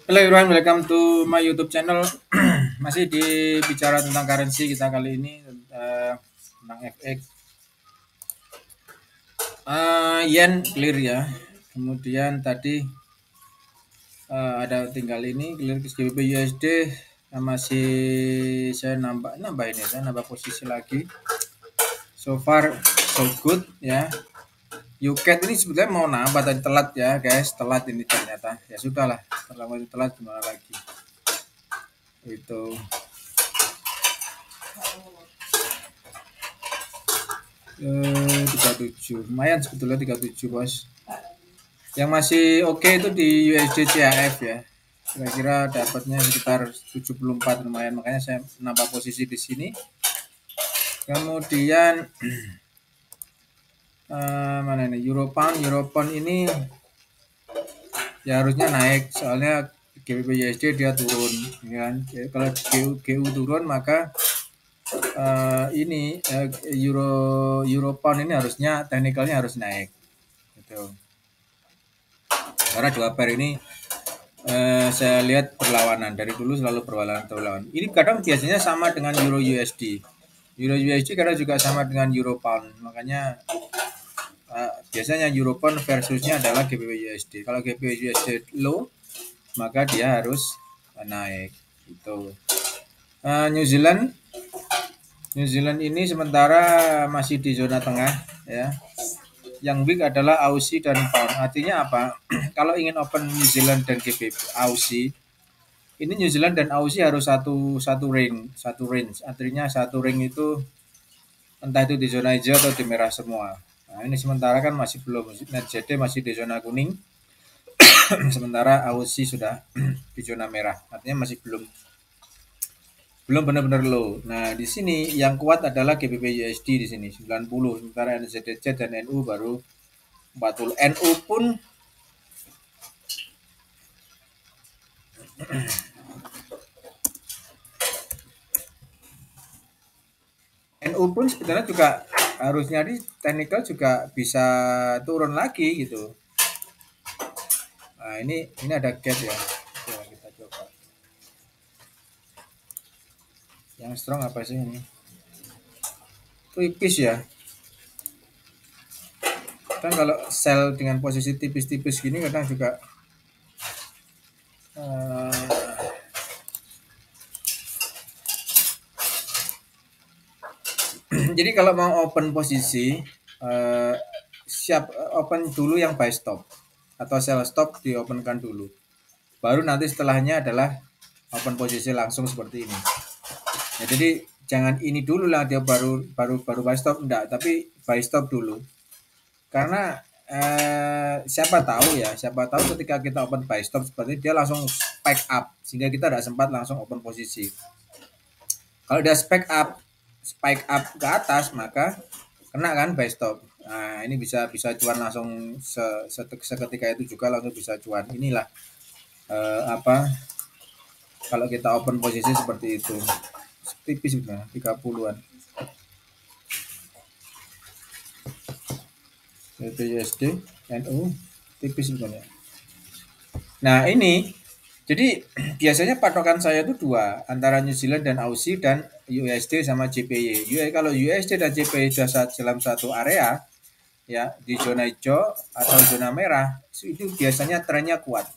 Hello everyone, welcome to my YouTube channel. Masih di bicara tentang currency kita kali ini tentang FX. Yen clear ya. Kemudian tadi ada tinggal ini clear GBP USD masih saya nambah ini saya nambah posisi lagi. So far so good ya. UCAT ini sebetulnya mau nambah tadi telat ya guys, telat ini ternyata. Ya sudahlah, terlalu telat gimana lagi. Itu 37 lumayan sebetulnya 37 bos. Yang masih oke itu di USD CHF ya, kira-kira dapatnya sekitar 74 lumayan, makanya saya nambah posisi di sini. Kemudian mana ini Euro Pound ini ya harusnya naik, soalnya GBP USD dia turun kan. Kalau GU turun maka ini Euro Pound ini harusnya teknikalnya harus naik gitu. Karena dua pair ini saya lihat berlawanan dari dulu, selalu berlawanan. Ini kadang biasanya sama dengan Euro USD. Euro USD kadang juga sama dengan Euro Pound. Makanya biasanya Euro Pound versusnya adalah GBP USD. Kalau GBP USD low, maka dia harus naik. Itu. New Zealand ini sementara masih di zona tengah ya. Yang weak adalah Aussie dan Pound. Artinya apa? Kalau ingin open New Zealand dan GBP Aussie, ini New Zealand dan Aussie harus satu range. Artinya satu ring itu entah itu di zona hijau atau di merah semua. Nah, ini sementara kan masih belum. NZD masih di zona kuning, sementara Aussie sudah di zona merah. Artinya masih belum benar-benar low. Nah, di sini yang kuat adalah GBP USD di sini 90, sementara NZDC dan NU baru 40. NU pun sebenarnya juga harusnya di technical juga bisa turun lagi gitu. Nah, ini ada gap ya. Coba kita coba. Yang strong apa sih ini? Tipis ya. Kan kalau sell dengan posisi tipis-tipis gini kadang juga jadi kalau mau open posisi siap open dulu yang buy stop atau sell stop diopenkan dulu. Baru nanti setelahnya adalah open posisi langsung seperti ini. Ya, jadi jangan ini dulu lah dia baru buy stop, enggak, tapi buy stop dulu. Karena siapa tahu ketika kita open buy stop seperti dia langsung spike up sehingga kita tidak sempat langsung open posisi. Kalau dia spike up ke atas maka kena kan buy stop. Nah, ini bisa cuan langsung seketika itu juga langsung bisa cuan. Inilah kalau kita open posisi seperti itu. Tipis sebenarnya 30-an. USD, NU tipis sebenarnya. Nah, ini jadi biasanya patokan saya itu dua, antara New Zealand dan Aussie dan USD sama JPY. Kalau USD dan JPY sudah dalam satu area ya di zona hijau atau zona merah, itu biasanya trennya kuat.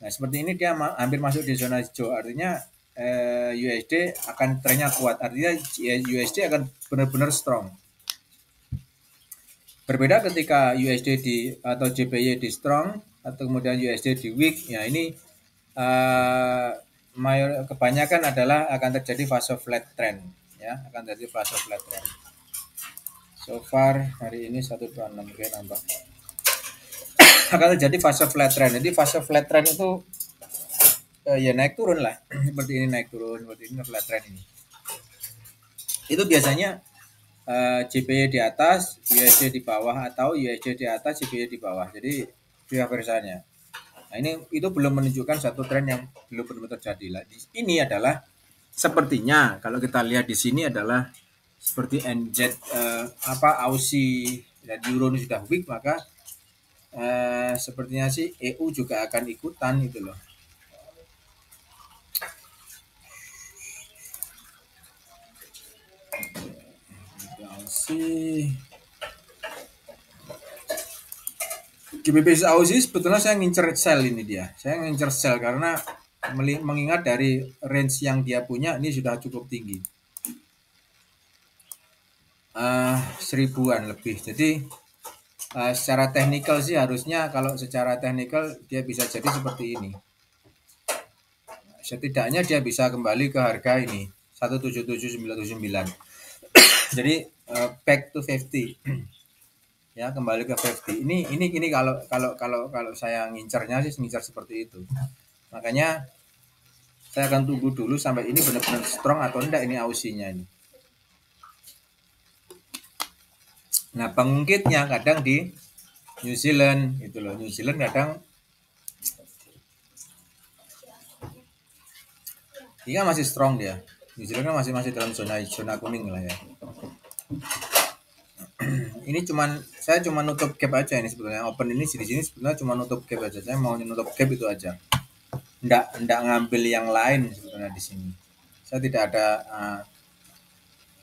Nah, seperti ini dia hampir masuk di zona hijau, artinya USD akan trennya kuat, artinya USD akan benar-benar strong. Berbeda ketika USD atau JPY di strong atau kemudian USD di weak, ya ini kebanyakan adalah akan terjadi fase flat trend ya, akan terjadi fase flat trend. So far hari ini 126 oke nambah. Akan terjadi fase flat trend. Jadi fase flat trend itu ya naik turun lah. Seperti ini naik turun, seperti ini flat trend ini. Itu biasanya JPY di atas, USD di bawah, atau USD di atas, JPY di bawah. Jadi vice versanya. Nah, itu belum menunjukkan satu tren yang belum benar-benar terjadi. Ini adalah sepertinya kalau kita lihat di sini adalah seperti NZ Aussie dan Euro ini sudah weak, maka sepertinya sih EU juga akan ikutan itu loh. si GBP Aussie sebetulnya saya ngincer sell ini dia. Saya ngincer sell karena mengingat dari range yang dia punya ini sudah cukup tinggi. 1000-an lebih. Jadi secara teknikal sih harusnya kalau secara teknikal dia bisa jadi seperti ini. Setidaknya dia bisa kembali ke harga ini 177979. Jadi back to 50. Ya, kembali ke 50. Ini kalau saya ngincernya sih ngincer seperti itu. Makanya saya akan tunggu dulu sampai ini benar-benar strong atau enggak ini Aussie-nya ini. Nah, pengungkitnya kadang di New Zealand itu loh. New Zealand kadang ini kan masih strong dia. New Zealand kan masih dalam zona kuning lah ya. Ini saya cuma nutup gap aja ini sebetulnya. Open ini di sini sebetulnya cuma nutup gap aja. Saya mau nutup gap itu aja. Nggak ngambil yang lain sebetulnya di sini. Saya tidak ada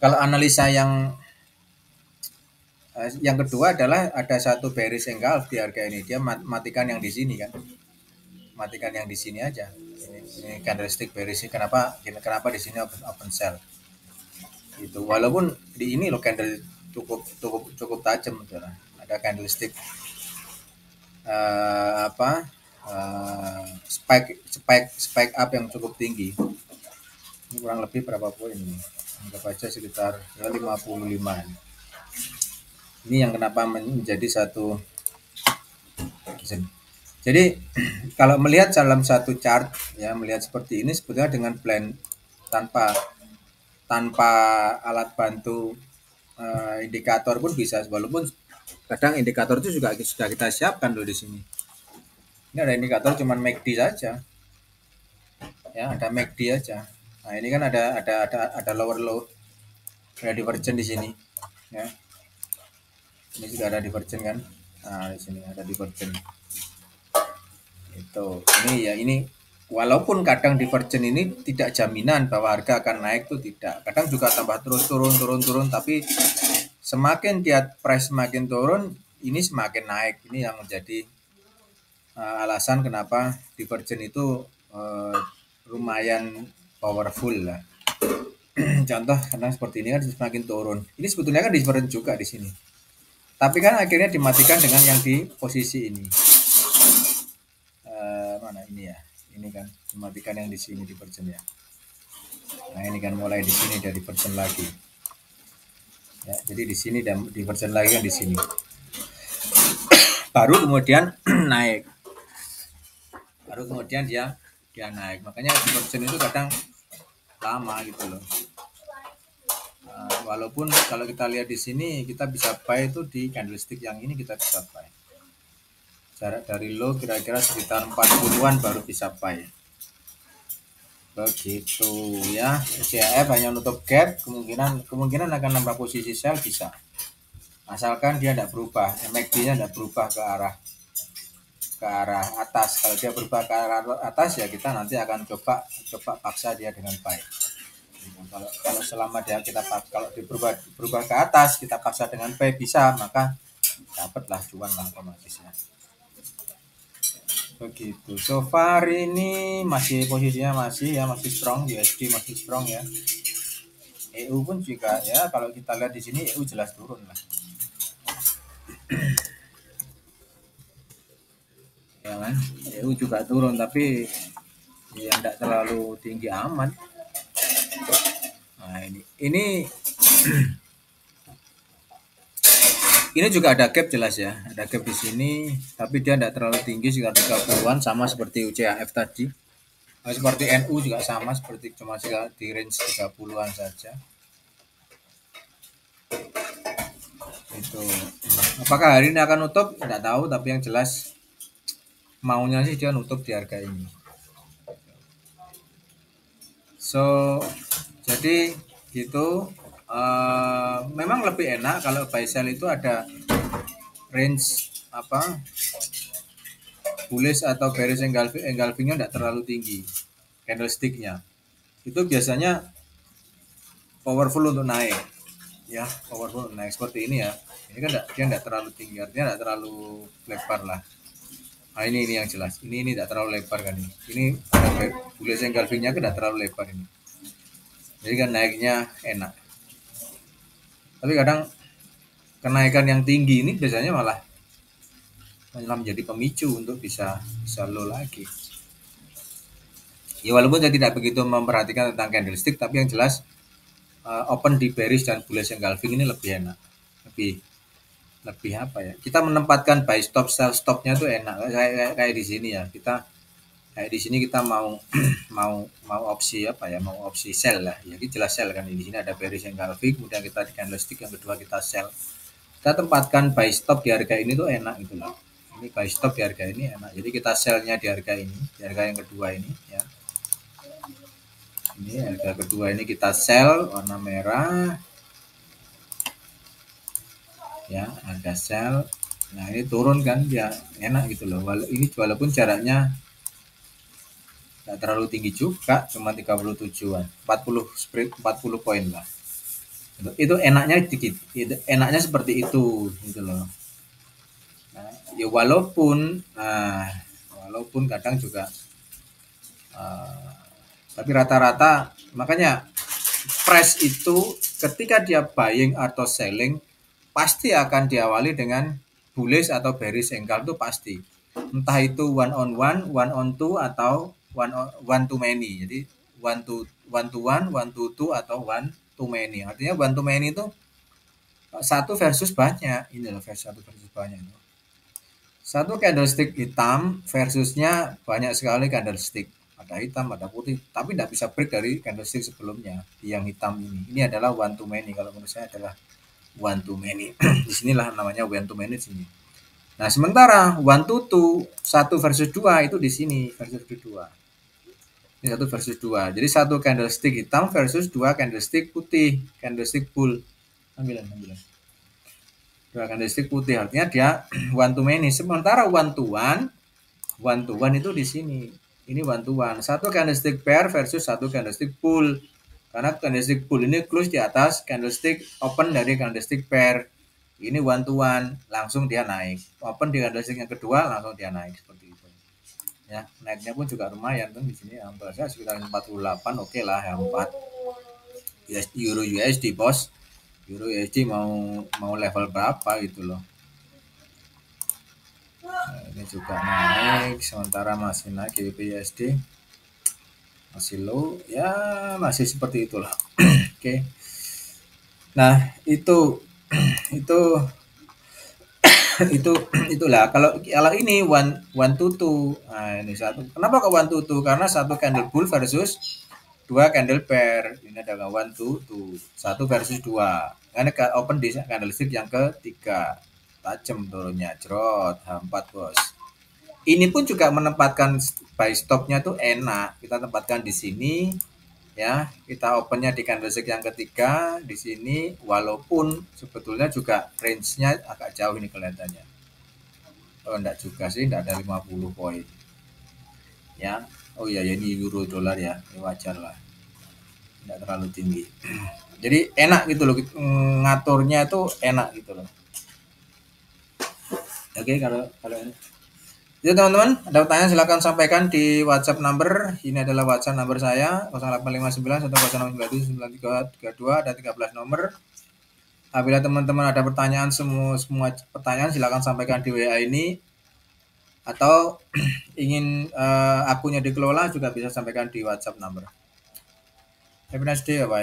kalau analisa yang kedua adalah ada satu bearish engulf di harga ini. Dia matikan yang di sini kan. Matikan yang di sini aja. Ini candlestick bearish. Kenapa di sini open sell? Itu walaupun di ini loh candle cukup tajam gitu lah. Ada candlestick spike up yang cukup tinggi. Ini kurang lebih berapa poin ini? Anggap aja sekitar 55. Ini yang kenapa menjadi satu. Jadi kalau melihat dalam satu chart ya, melihat seperti ini sebetulnya dengan blend tanpa alat bantu indikator pun bisa, walaupun kadang indikator itu juga sudah kita siapkan loh di sini. Ini ada indikator cuman MACD saja. Ya, ada MACD aja. Nah, ini kan ada lower low. Ada divergent di sini. Ya. Ini juga ada divergent kan? Nah, di sini ada divergent. Itu. Ini walaupun kadang divergent ini tidak jaminan bahwa harga akan naik, itu tidak. Kadang juga tambah terus turun, tapi semakin dia price semakin turun, ini semakin naik. Ini yang menjadi alasan kenapa divergent itu lumayan powerful lah. Contoh karena seperti ini kan semakin turun. Ini sebetulnya kan divergent juga di sini. Tapi kan akhirnya dimatikan dengan yang di posisi ini. Mana ini ya? Ini kan dimatikan yang di sini divergent ya. Nah, ini kan mulai di sini dari divergent lagi. Ya, jadi di sini dan divergent lagi kan di sini. Baru kemudian naik. Baru kemudian dia naik. Makanya divergent itu kadang lama gitu loh. Walaupun kalau kita lihat di sini kita bisa buy itu di candlestick yang ini kita bisa buy. Jarak dari low kira-kira sekitar 40-an baru bisa buy. Begitu ya. CAF hanya nutup gap, kemungkinan akan nambah posisi sell bisa. Asalkan dia tidak berubah, MACD-nya tidak berubah ke arah atas. Kalau dia berubah ke arah atas ya kita nanti akan coba paksa dia dengan buy. Kalau selama dia kalau berubah ke atas kita paksa dengan buy bisa, maka dapatlah cuan lah otomatis ya. Begitu. So far ini masih posisinya masih strong, USD masih strong ya. EU pun juga ya, kalau kita lihat di sini EU jelas turun lah. Ya kan? EU juga turun tapi ya tidak terlalu tinggi amat. Nah, ini ini juga ada gap jelas ya, ada gap di sini, tapi dia tidak terlalu tinggi sekitar 30-an sama seperti UCAF tadi. Seperti NU juga sama, seperti cuma di range 30-an saja. Itu. Apakah hari ini akan nutup? Tidak tahu, tapi yang jelas maunya sih dia nutup di harga ini. So, jadi gitu. Memang lebih enak kalau buy sell itu ada range bullish atau bearish engulfingnya tidak terlalu tinggi, candlesticknya itu biasanya powerful untuk naik. ya powerful. Nah seperti ini ya, ini kan dia nggak terlalu tinggi, artinya nggak terlalu lebar lah. Nah ini yang jelas, ini tidak terlalu lebar kan ini ada bullet engulfingnya kan tidak terlalu lebar ini, jadi kan naiknya enak. Tapi kadang kenaikan yang tinggi ini biasanya malah menjadi pemicu untuk bisa low lagi. Ya walaupun saya tidak begitu memperhatikan tentang candlestick, tapi yang jelas open di bearish dan bullish engulfing ini lebih enak, lebih lebih apa ya, kita menempatkan buy stop sell stopnya tuh enak kayak di sini ya, kita kayak di sini kita mau mau opsi apa ya, mau opsi sell lah ya, ini jelas sell kan, di sini ada bearish engulfing, kemudian kita di candlestick yang kedua kita sell, kita tempatkan buy stop di harga ini tuh enak gitu loh, ini buy stop di harga ini enak, jadi kita sellnya di harga ini, di harga yang kedua ini ya, ini harga kedua ini kita sell warna merah ya, harga sell. Nah ini turun kan ya, enak gitu loh, ini walaupun jaraknya nggak terlalu tinggi juga, cuma 37-an 40 spread 40 poin lah, itu enaknya dikit, itu enaknya seperti itu gitu loh. Nah, ya walaupun kadang juga tapi rata-rata makanya price itu ketika dia buying atau selling pasti akan diawali dengan bullish atau bearish engulf, itu pasti, entah itu one on two atau one to many, jadi one to one to two atau one to many, artinya one to many itu satu versus banyak, ini loh satu versus banyak itu, satu candlestick hitam versusnya banyak sekali candlestick, ada hitam ada putih, tapi tidak bisa break dari candlestick sebelumnya yang hitam ini adalah one to many, kalau menurut saya adalah one to many. Disinilah namanya one to many sini. Nah sementara one to two, satu versus dua itu di sini versus dua, ini satu versus dua, jadi satu candlestick hitam versus dua candlestick putih, candlestick bull, ambilan dua candlestick putih, artinya dia one to many, sementara one to one itu di sini, ini one to one, satu candlestick pair versus satu candlestick bull, karena candlestick bull ini close di atas candlestick open dari candlestick pair, ini one to one langsung dia naik, open di candlestick yang kedua langsung dia naik seperti itu ya, naiknya pun juga lumayan tuh di sini, saya sekitar 48, oke lah ya, 4 euro USD bos, euro USD mau level berapa gitu loh. Nah, ini juga naik, sementara masih naik GBP USD masih low ya, masih seperti itulah. Oke. Nah itu itulah kalau ini one to two, nah ini satu, kenapa ke one to two, karena satu candle bull versus dua candle pair, ini adalah one to two, satu versus dua, karena open di candlestick yang ketiga, tajam turunnya, jerot H4 bos. Ini pun juga menempatkan buy stopnya tuh enak, kita tempatkan di sini ya, kita opennya di candlestick yang ketiga di sini, walaupun sebetulnya juga range-nya agak jauh ini kelihatannya, oh enggak juga sih, enggak ada 50 poin ya, oh iya ya, ini euro dolar ya, ini wajar lah, enggak terlalu tinggi. Jadi enak gitu loh, ngaturnya tuh enak gitu loh. Oke, kalau jadi teman-teman, ada pertanyaan silahkan sampaikan di WhatsApp number. Ini adalah WhatsApp number saya 0859 10979332, ada 13 nomor. Apabila teman-teman ada pertanyaan, semua pertanyaan silahkan sampaikan di WA ini, atau ingin akunnya dikelola juga bisa sampaikan di WhatsApp number. Have a nice day, bye.